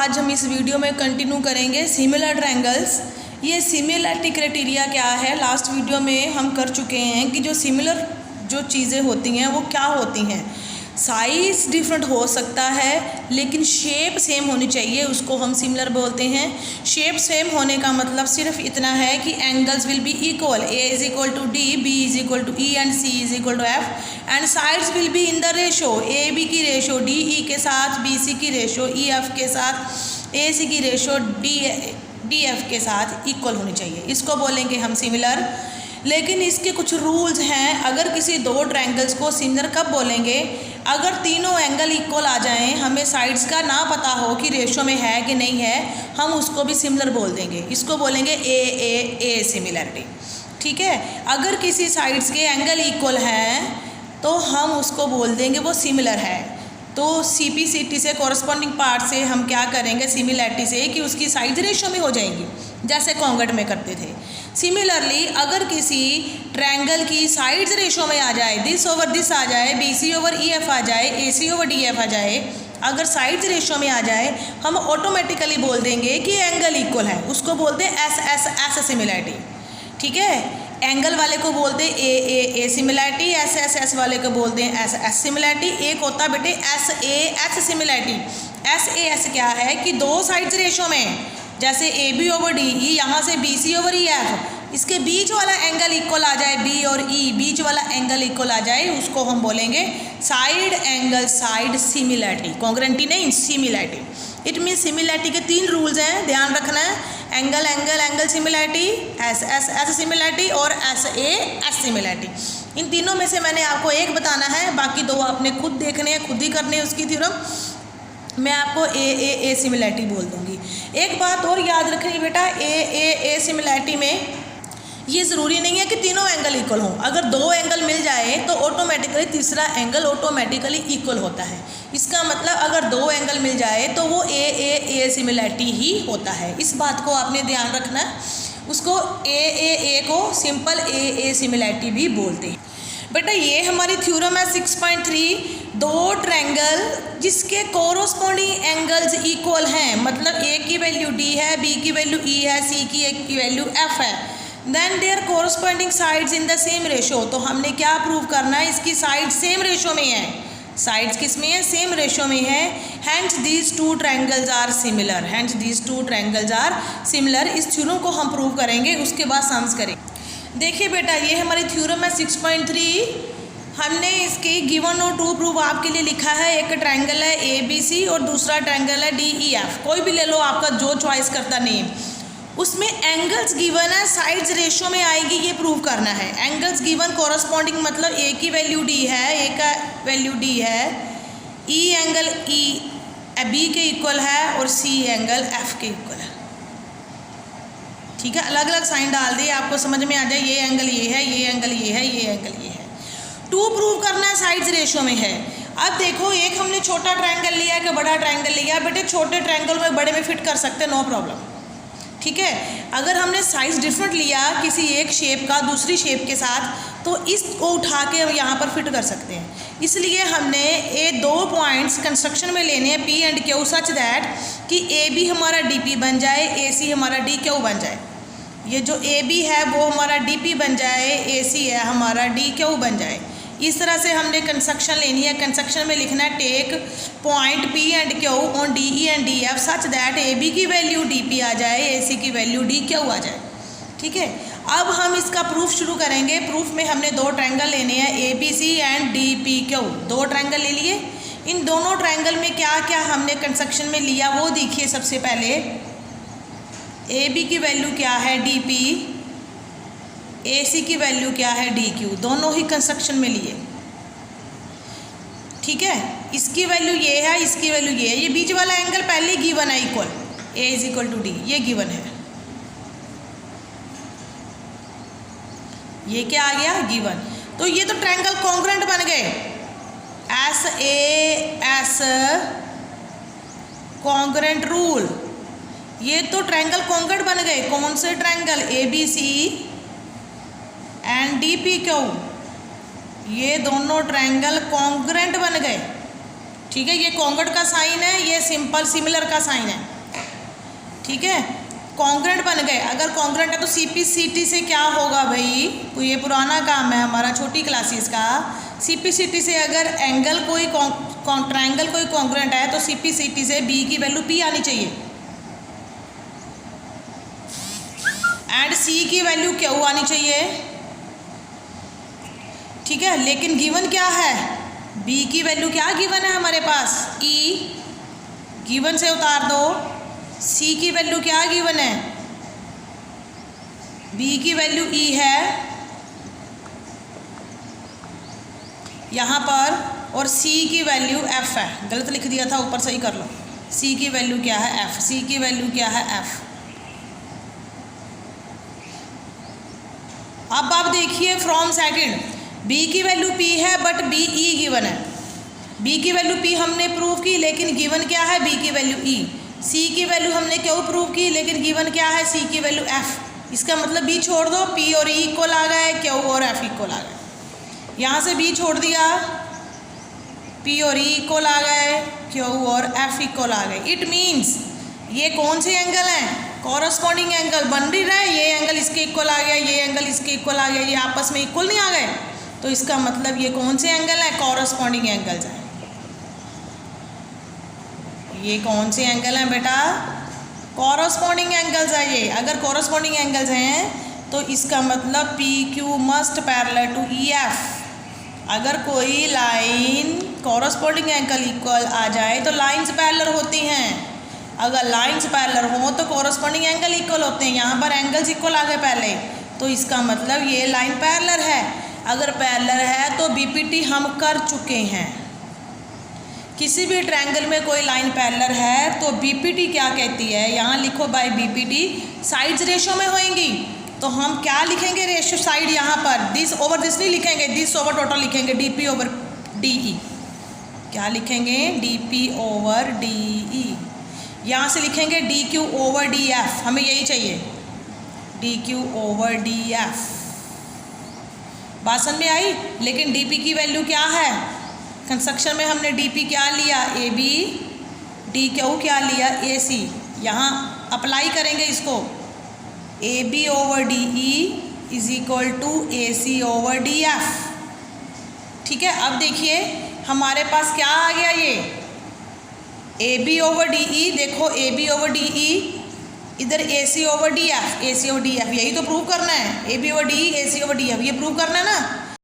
आज हम इस वीडियो में कंटिन्यू करेंगे सिमिलर ट्रायंगल्स। ये सिमिलरिटी क्राइटेरिया क्या है, लास्ट वीडियो में हम कर चुके हैं कि जो सिमिलर जो चीज़ें होती हैं वो क्या होती हैं। साइज डिफरेंट हो सकता है लेकिन शेप सेम होनी चाहिए, उसको हम सिमिलर बोलते हैं। शेप सेम होने का मतलब सिर्फ इतना है कि angles will be equal, A is equal to D, B is equal to E and C is equal to F and sides will be in the ratio, A B की ratio D E के साथ, B C की ratio E F के साथ, ए सी की ratio D F के साथ equal होनी चाहिए। इसको बोलेंगे हम सिमिलर। लेकिन इसके कुछ रूल्स हैं। अगर किसी दो ट्रायंगल्स को सिमिलर कब बोलेंगे, अगर तीनों एंगल इक्वल आ जाएं, हमें साइड्स का ना पता हो कि रेशो में है कि नहीं है, हम उसको भी सिमिलर बोल देंगे। इसको बोलेंगे ए सिमिलरिटी। ठीक है, अगर किसी साइड्स के एंगल इक्वल हैं तो हम उसको बोल देंगे वो सिमिलर है। तो CP/CT से कॉरस्पॉन्डिंग पार्ट से हम क्या करेंगे सिमिलरिटी से कि उसकी साइड्स रेशो में हो जाएंगी, जैसे कॉन्गट में करते थे। सिमिलरली अगर किसी ट्रायंगल की साइड्स रेशो में आ जाए, दिस ओवर दिस आ जाए, BC ओवर EF आ जाए, AC ओवर DF आ जाए, अगर साइड्स रेशो में आ जाए हम ऑटोमेटिकली बोल देंगे कि एंगल इक्वल है, उसको बोलते हैं एस सिमिलरिटी। ठीक है, एंगल वाले को बोलते हैं ए सिमिलरिटी, एस वाले को बोलते हैं एस सिमिलरिटी। एक होता है बेटे एस सिमिलरिटी। एस क्या है कि दो साइड्स रेशो में, जैसे AB ओवर DE, यहाँ से BC ओवर EF, इसके बीच वाला एंगल इक्वल आ जाए, B और E बीच वाला एंगल इक्वल आ जाए, उसको हम बोलेंगे साइड एंगल साइड सिमिलरिटी। कॉन्ग्रुएंटी नहीं, सिमिलरिटी। इट मीन सिमिलरिटी के 3 रूल्स हैं, ध्यान रखना है। Angle angle angle similarity, S similarity और एस सिमिलरिटी। इन तीनों में से मैंने आपको एक बताना है, बाकी 2 आपने खुद देखने हैं, खुद ही करने हैं उसकी थ्योरम। मैं आपको ए सिमिलरिटी बोल दूंगी। एक बात और याद रखनी बेटा, ए सिमिलरिटी में ये ज़रूरी नहीं है कि तीनों एंगल इक्वल हों। अगर 2 एंगल मिल जाए तो ऑटोमेटिकली तीसरा एंगल ऑटोमेटिकली इक्वल होता है। इसका मतलब अगर 2 एंगल मिल जाए तो वो ए सिमिलरिटी ही होता है। इस बात को आपने ध्यान रखना है। उसको ए को सिंपल ए सिमिलरिटी भी बोलते हैं। बेटा ये हमारी थ्योरम है 6.3, 2 ट्रायंगल जिसके कोरोस्पोंडिंग एंगल्स इक्वल हैं, मतलब ए की वैल्यू D है, B की वैल्यू E है, C की वैल्यू F है, then their corresponding sides in the same ratio. तो हमने क्या प्रूव करना है, इसकी साइड सेम रेशो में है। साइड्स किस में है, सेम रेशो में है। Hence these 2 triangles are similar, hence these 2 triangles are similar. इस थ्योरम को हम प्रूव करेंगे, उसके बाद सम्स करेंगे। देखिए बेटा ये हमारी थ्योरम है 6.3। हमने इसकी गिवन और टू प्रूफ आपके लिए लिखा है। एक ट्रायंगल है ABC और दूसरा ट्रायंगल है DEF, कोई भी ले लो, आपका जो चॉइस करता नेम। उसमें एंगल्स गिवन है, साइड्स रेशो में आएगी, ये प्रूव करना है। एंगल्स गिवन कॉरस्पॉन्डिंग मतलब A की वैल्यू D है, A का वैल्यू D है, E एंगल B के इक्वल है और C एंगल F के इक्वल है। ठीक है, अलग अलग साइन डाल दिए, आपको समझ में आ जाए ये एंगल ये है, ये एंगल ये है, ये एंगल ये है। 2 प्रूव करना है, साइड्स रेशो में है। अब देखो एक हमने छोटा ट्रायंगल लिया है कि बड़ा ट्रायंगल लिया, बेटे छोटे ट्रायंगल में बड़े में फिट कर सकते हैं, नो प्रॉब्लम। ठीक है, अगर हमने साइज डिफरेंट लिया किसी एक शेप का दूसरी शेप के साथ, तो इसको उठा के यहाँ पर फिट कर सकते हैं। इसलिए हमने ये 2 पॉइंट्स कंस्ट्रक्शन में लेने हैं, P and Q, such that कि AB हमारा DP बन जाए, AC हमारा DQ बन जाए। ये जो AB है वो हमारा DP बन जाए, AC है हमारा DQ बन जाए। इस तरह से हमने कंस्ट्रक्शन लेनी है। कंस्ट्रक्शन में लिखना है take point P and Q on DE and DF such that AB की वैल्यू DP आ जाए, AC की वैल्यू DQ आ जाए। ठीक है, अब हम इसका प्रूफ शुरू करेंगे। प्रूफ में हमने 2 ट्रायंगल लेने हैं, ABC एंड DPQ। 2 ट्रायंगल ले लिए। इन दोनों ट्रायंगल में क्या क्या हमने कंस्ट्रक्शन में लिया वो देखिए। सबसे पहले AB की वैल्यू क्या है DP, AC की वैल्यू क्या है DQ, दोनों ही कंस्ट्रक्शन में लिए। ठीक है, इसकी वैल्यू ये है, इसकी वैल्यू ये है। ये बीच वाला एंगल पहले गिवन है equal, A is equal to D, ये गिवन है। ये क्या आ गया, गिवन। तो ये तो ट्रायंगल कॉन्ग्रुएंट बन गए, SAS कॉन्ग्रुएंट रूल। ये तो ट्रायंगल कॉन्ग्रुएंट बन गए। कौन से ट्रायंगल, ABC एंड DPQ, ये दोनों ट्रायंगल कॉन्ग्रुएंट बन गए। ठीक है, ये कॉन्ग्रुएंट का साइन है, ये सिंपल सिमिलर का साइन है। ठीक है, कॉन्ग्रेंट बन गए। अगर कॉन्ग्रेंट है तो CPCT से क्या होगा भाई, तो ये पुराना काम है हमारा छोटी क्लासेस का। CPCT से अगर एंगल कोई ट्रायंगल कोई कॉन्ग्रेंट है तो CPCT से B की वैल्यू P आनी चाहिए एंड C की वैल्यू Q आनी चाहिए। ठीक है, लेकिन गिवन क्या है, B की वैल्यू क्या गिवन है हमारे पास, E, गिवन से उतार दो। C की वैल्यू क्या गिवन है, B की वैल्यू E है यहाँ पर, और C की वैल्यू F है। गलत लिख दिया था, ऊपर सही कर लो। C की वैल्यू क्या है, F। C की वैल्यू क्या है, F। अब आप देखिए फ्रॉम सेकंड, B की वैल्यू P है बट B E गिवन है। B की वैल्यू P हमने प्रूव की, लेकिन गिवन क्या है, B की वैल्यू E। C की वैल्यू हमने क्यों प्रूव की, लेकिन गिवन क्या है, C की वैल्यू F। इसका मतलब B छोड़ दो, P और E इक्वल आ गए, Q और F इक्वल आ गए। यहाँ से B छोड़ दिया, P और E इक्वल आ गए, Q और F इक्वल आ गए। इट मीन्स ये कौन से एंगल हैं, कॉरस्पॉन्डिंग एंगल बन भी रहा है। ये एंगल इसके इक्वल आ गया, ये एंगल इसके इक्वल आ गया, ये आपस में इक्वल नहीं आ गए, तो इसका मतलब ये कौन से एंगल हैं, कॉरस्पॉन्डिंग एंगल्स हैं। ये कौन से एंगल हैं बेटा, कॉरस्पॉन्डिंग एंगल्स है ये। अगर कॉरस्पॉन्डिंग एंगल्स हैं तो इसका मतलब PQ must parallel to EF। अगर कोई लाइन कॉरस्पॉन्डिंग एंगल इक्वल आ जाए तो लाइंस पैरेलल होती हैं। अगर लाइंस पैरेलल हो तो कॉरस्पॉन्डिंग एंगल इक्वल होते हैं। यहाँ पर एंगल्स इक्वल आ गए पहले, तो इसका मतलब ये लाइन पैरेलल है। अगर पैरेलल है तो BPT हम कर चुके हैं। किसी भी ट्रायंगल में कोई लाइन पैरेलल है तो BPT क्या कहती है, यहाँ लिखो बाय BPT साइड्स रेशो में होंगी। तो हम क्या लिखेंगे, रेशो साइड, यहाँ पर दिस ओवर दिस नहीं लिखेंगे, दिस ओवर टोटल लिखेंगे, DP ओवर DE। क्या लिखेंगे, DP ओवर DE। यहाँ से लिखेंगे DQ ओवर DF, हमें यही चाहिए, DQ ओवर DF। बात समझ में आई। लेकिन DP की वैल्यू क्या है, कंस्ट्रक्शन में हमने DP क्या लिया, AB, DQ क्या लिया, AC। यहाँ अप्लाई करेंगे इसको, AB over DE is equal to AC over DF। ठीक है, अब देखिए हमारे पास क्या आ गया, ये AB ओवर DE, देखो AB ओवर DE, इधर AC over DF, AC over DF, यही तो प्रूव करना है। AB over DE, AC over DF, ये प्रूव करना है ना।